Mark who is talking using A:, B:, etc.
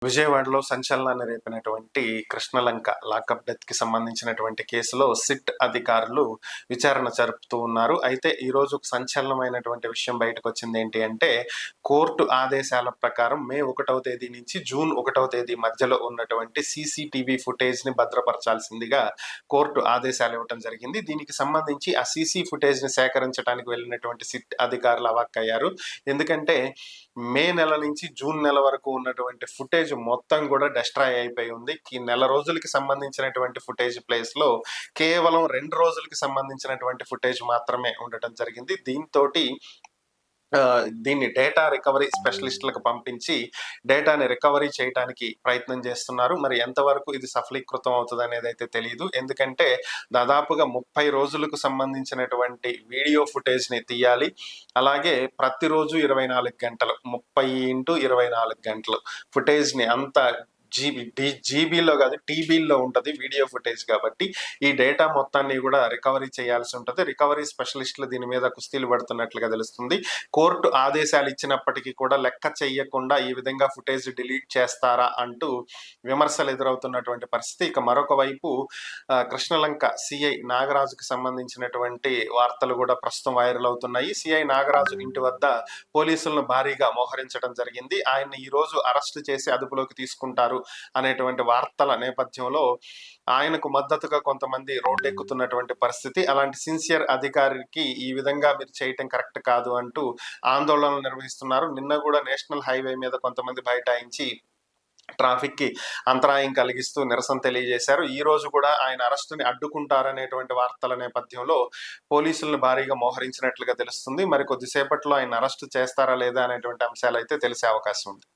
A: విజయవాడలో సంచలనాన్ని రేపినటువంటి Krishnalanka lockup death కి సంబంధించినటువంటి కేసులో సిట్ అధికారులు విచారణ జరుపుతూ ఉన్నారు. అయితే ఈ రోజు ఒక సంచలనమైనటువంటి విషయం బయటకు వచ్చింది. ఏంటి అంటే కోర్టు ఆదేశాల ప్రకారం మే 1వ తేదీ నుంచి జూన్ 1వ తేదీ మధ్యలో ఉన్నటువంటి సీసీటీవీ ఫుటేజ్ ని భద్రపరచాల్సిందిగా కోర్టు ఆదేశాలు ఇవ్వడం జరిగింది. దీనికి సంబంధించి ఆ సీసీ ఫుటేజ్ ని సేకరించడానికి వెళ్ళినటువంటి సిట్ అధికారులు అవాక్కయ్యారు. ఎందుకంటే మే నెల నుంచి జూన్ నెల వరకు ఉన్నటువంటి ఫుటేజ్ మొత్తం కూడా డెస్ట్రాయ్ అయిపోయి ఉంది. ఈ నెల రోజులకి సంబంధించినటువంటి ఫుటేజ్ ప్లేస్ లో కేవలం 2 రోజులకి సంబంధించినటువంటి ఫుటేజ్ మాత్రమే ఉండటం జరిగింది. దీన్ని డేటా రికవరీ స్పెషలిస్టులకు పంపించి డేటాని రికవరీ చేయడానికి ప్రయత్నం చేస్తున్నారు. మరి ఎంతవరకు ఇది సఫలీకృతం అవుతుంది అనేది అయితే తెలియదు. ఎందుకంటే దాదాపుగా 30 రోజులకు సంబంధించినటువంటి వీడియో ఫుటేజ్ ని తీయాలి. అలాగే ప్రతిరోజు 24 గంటలు 30x24 గంటలు ఫుటేజ్ ని అంతా జీబీలో కాదు టీబీలో ఉంటది వీడియో ఫుటేజ్. కాబట్టి ఈ డేటా మొత్తాన్ని కూడా రికవరీ చేయాల్సి ఉంటది. రికవరీ స్పెషలిస్టులు దీని మీద కుస్తీలు పడుతున్నట్లుగా తెలుస్తుంది. కోర్టు ఆదేశాలు ఇచ్చినప్పటికీ కూడా లెక్క చెయ్యకుండా ఈ విధంగా ఫుటేజ్ డిలీట్ చేస్తారా అంటూ విమర్శలు ఎదురవుతున్నటువంటి పరిస్థితి. ఇక మరొక వైపు కృష్ణలంక సిఐ నాగరాజుకు సంబంధించినటువంటి వార్తలు కూడా ప్రస్తుతం వైరల్ అవుతున్నాయి. సిఐ నాగరాజు ఇంటి వద్ద పోలీసులను భారీగా మోహరించడం జరిగింది. ఆయన్ని ఈ రోజు అరెస్ట్ చేసి అదుపులోకి తీసుకుంటారు అనేటువంటి వార్తల నేపథ్యంలో ఆయనకు మద్దతుగా కొంతమంది రోడ్డెక్కుతున్నటువంటి పరిస్థితి. అలాంటి సిన్సియర్ అధికారికి ఈ విధంగా మీరు చేయటం కరెక్ట్ కాదు అంటూ ఆందోళనలు నిర్వహిస్తున్నారు. నిన్న కూడా నేషనల్ హైవే మీద కొంతమంది బైఠాయించి ట్రాఫిక్ కి అంతరాయం కలిగిస్తూ నిరసన తెలియజేశారు. ఈ రోజు కూడా ఆయన అరెస్టుని అడ్డుకుంటారనేటువంటి వార్తల నేపథ్యంలో పోలీసులను భారీగా మోహరించినట్లుగా తెలుస్తుంది. మరి కొద్దిసేపట్లో ఆయన అరెస్టు చేస్తారా లేదా అనేటువంటి అంశాలు అయితే తెలిసే అవకాశం ఉంది.